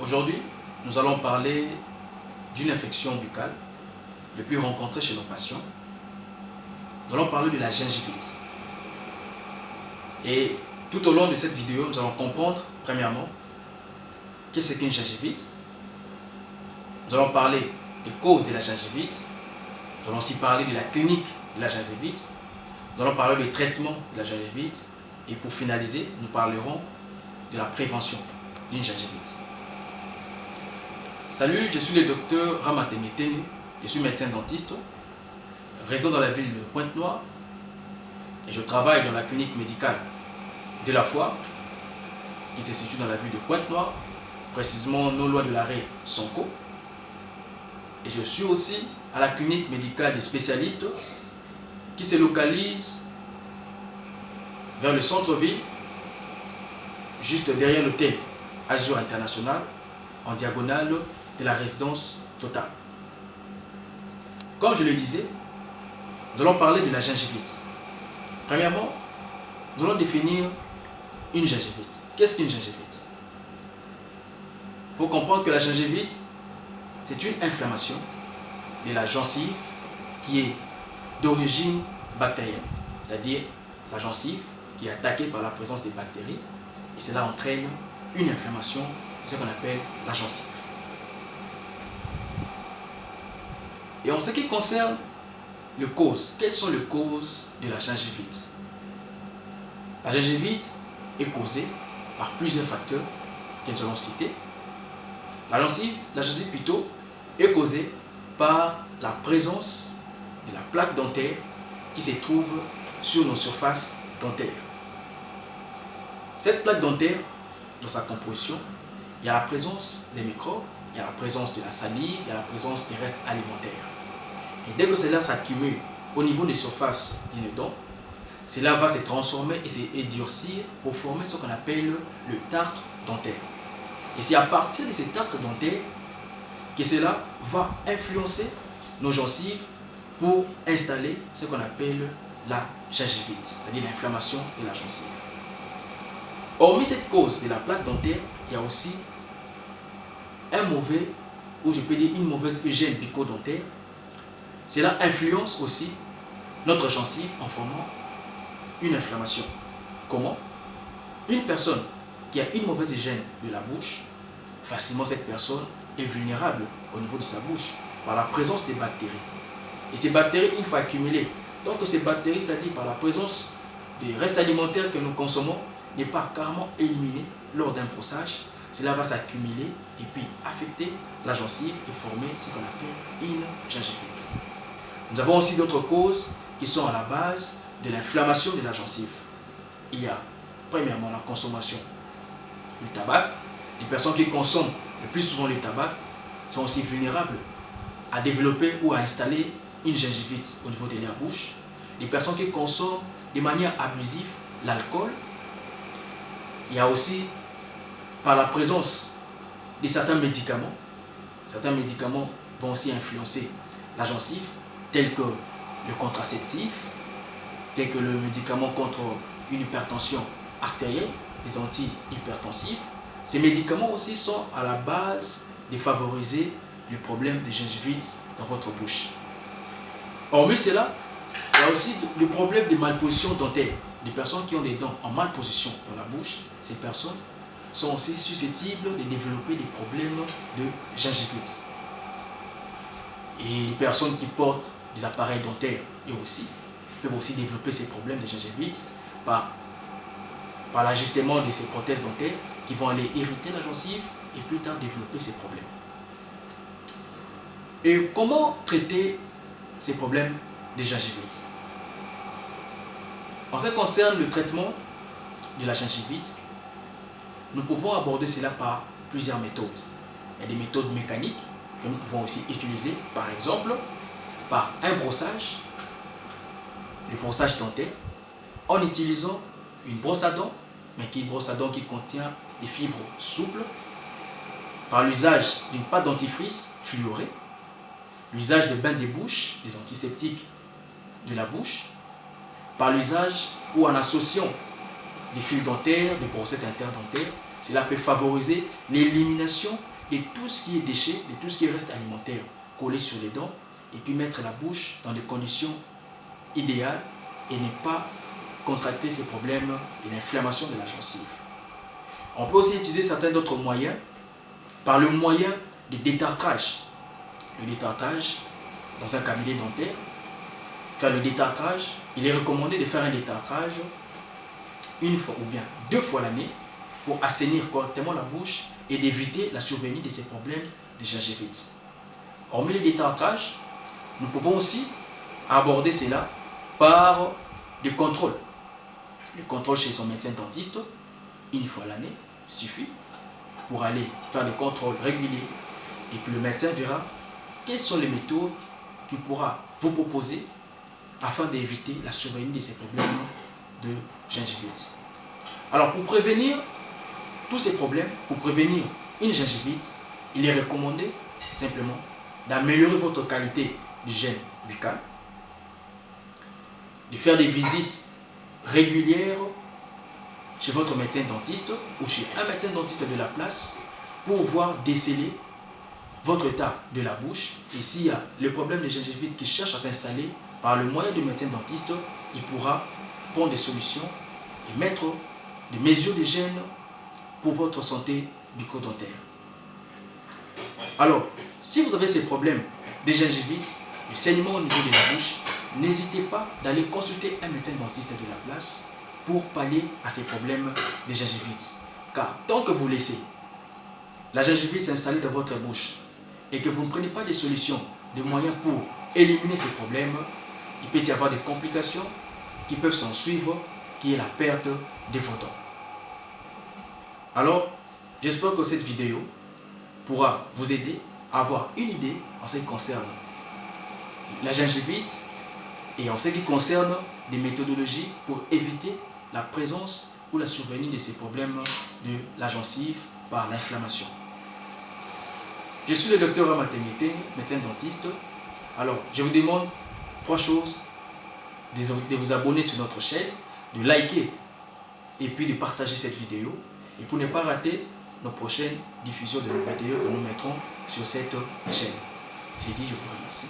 Aujourd'hui, nous allons parler d'une infection buccale le plus rencontrée chez nos patients. Nous allons parler de la gingivite. Et tout au long de cette vidéo, nous allons comprendre, premièrement, qu'est-ce qu'une gingivite. Nous allons parler des causes de la gingivite. Nous allons aussi parler de la clinique de la gingivite. Nous allons parler du traitement de la gingivite. Et pour finaliser, nous parlerons de la prévention d'une gingivite. Salut, je suis le docteur Ramatemiteni. Je suis médecin dentiste, résident dans la ville de Pointe-Noire et je travaille dans la clinique médicale de la Foi qui se situe dans la ville de Pointe-Noire, précisément non loin de l'arrêt Sonko. Et je suis aussi à la clinique médicale des spécialistes qui se localise vers le centre-ville, juste derrière l'hôtel Azur International, en diagonale de la résidence Total. Comme je le disais, nous allons parler de la gingivite. Premièrement, nous allons définir une gingivite. Qu'est-ce qu'une gingivite? Il faut comprendre que la gingivite, c'est une inflammation de la gencive qui est d'origine bactérienne. C'est-à-dire la gencive qui est attaquée par la présence des bactéries et cela entraîne une inflammation, c'est ce qu'on appelle la gencive. Et en ce qui concerne les causes, quelles sont les causes de la gingivite? La gingivite est causée par plusieurs facteurs que nous allons citer. La gingivite plutôt est causée par la présence de la plaque dentaire qui se trouve sur nos surfaces dentaires. Cette plaque dentaire, dans sa composition, il y a la présence des microbes, il y a la présence de la salive, il y a la présence des restes alimentaires. Et dès que cela s'accumule au niveau des surfaces d'une dent, cela va se transformer et durcir pour former ce qu'on appelle le tartre dentaire. Et c'est à partir de ce tartre dentaire que cela va influencer nos gencives pour installer ce qu'on appelle la gingivite, c'est-à-dire l'inflammation de la gencive. Hormis cette cause de la plaque dentaire, il y a aussi un mauvais, ou je peux dire une mauvaise hygiène bucco-dentaire. Cela influence aussi notre gencive en formant une inflammation. Comment? Une personne qui a une mauvaise hygiène de la bouche, facilement cette personne est vulnérable au niveau de sa bouche par la présence des bactéries. Et ces bactéries, une fois accumulées, tant que ces bactéries, c'est-à-dire par la présence des restes alimentaires que nous consommons, n'est pas carrément éliminé lors d'un brossage, cela va s'accumuler et puis affecter la gencive et former ce qu'on appelle une gingivite. Nous avons aussi d'autres causes qui sont à la base de l'inflammation de la gencive. Il y a premièrement la consommation du tabac. Les personnes qui consomment le plus souvent le tabac sont aussi vulnérables à développer ou à installer une gingivite au niveau de leur bouche. Les personnes qui consomment de manière abusive l'alcool. Il y a aussi par la présence de certains médicaments. Certains médicaments vont aussi influencer la gencive, tels que le contraceptif, tels que le médicament contre une hypertension artérielle, les antihypertensifs. Ces médicaments aussi sont à la base de favoriser le problème de gingivite dans votre bouche. Hormis cela, il y a aussi le problème de malposition dentaire. Les personnes qui ont des dents en malposition dans la bouche, ces personnes sont aussi susceptibles de développer des problèmes de gingivite. Et les personnes qui portent des appareils dentaires peuvent aussi développer ces problèmes de gingivite par l'ajustement de ces prothèses dentaires qui vont aller irriter la gencive et plus tard développer ces problèmes. Et comment traiter ces problèmes de gingivite? En ce qui concerne le traitement de la gingivite, nous pouvons aborder cela par plusieurs méthodes. Il y a des méthodes mécaniques que nous pouvons aussi utiliser, par exemple, par un brossage, le brossage dentaire, en utilisant une brosse à dents, mais qui est une brosse à dents qui contient des fibres souples, par l'usage d'une pâte dentifrice fluorée, l'usage de bains de bouche, des antiseptiques de la bouche, par l'usage ou en associant des fils dentaires, des brossettes interdentaires Cela peut favoriser l'élimination de tout ce qui est déchets, de tout ce qui est reste alimentaire collé sur les dents et puis mettre la bouche dans des conditions idéales et ne pas contracter ces problèmes de l'inflammation de la gencive. On peut aussi utiliser certains autres moyens par le moyen de détartrage. Le détartrage dans un cabinet dentaire, faire le détartrage, il est recommandé de faire un détartrage une fois ou bien 2 fois l'année pour assainir correctement la bouche et d'éviter la survenue de ces problèmes de gingivite. Hormis le détartrage, nous pouvons aussi aborder cela par des contrôles. Le contrôle chez son médecin dentiste, une fois l'année, suffit pour aller faire des contrôles réguliers. Et puis le médecin verra quelles sont les méthodes qu'il pourra vous proposer afin d'éviter la survenue de ces problèmes de gingivite. Alors pour prévenir tous ces problèmes, pour prévenir une gingivite, il est recommandé simplement d'améliorer votre qualité d'hygiène buccale, de faire des visites régulières chez votre médecin dentiste ou chez un médecin dentiste de la place pour voir déceler votre état de la bouche et s'il y a le problème de gingivite qui cherche à s'installer, par le moyen du médecin dentiste, il pourra prendre des solutions et mettre des mesures d'hygiène pour votre santé bucco-dentaire. Alors, si vous avez ces problèmes de gingivite, le saignement au niveau de la bouche, n'hésitez pas d'aller consulter un médecin dentiste de la place pour pallier à ces problèmes de gingivite. Car tant que vous laissez la gingivite s'installer dans votre bouche et que vous ne prenez pas des solutions, des moyens pour éliminer ces problèmes, il peut y avoir des complications qui peuvent s'en suivre, qui est la perte de vos dents. Alors, j'espère que cette vidéo pourra vous aider à avoir une idée en ce qui concerne la gingivite et en ce qui concerne des méthodologies pour éviter la présence ou la survenue de ces problèmes de la gencive par l'inflammation. Je suis le docteur Amateniteng, médecin dentiste. Alors, je vous demande 3 choses: de vous abonner sur notre chaîne, de liker et puis de partager cette vidéo. Et pour ne pas rater nos prochaines diffusions de nos vidéos que nous mettrons sur cette chaîne. J'ai dit, je vous remercie.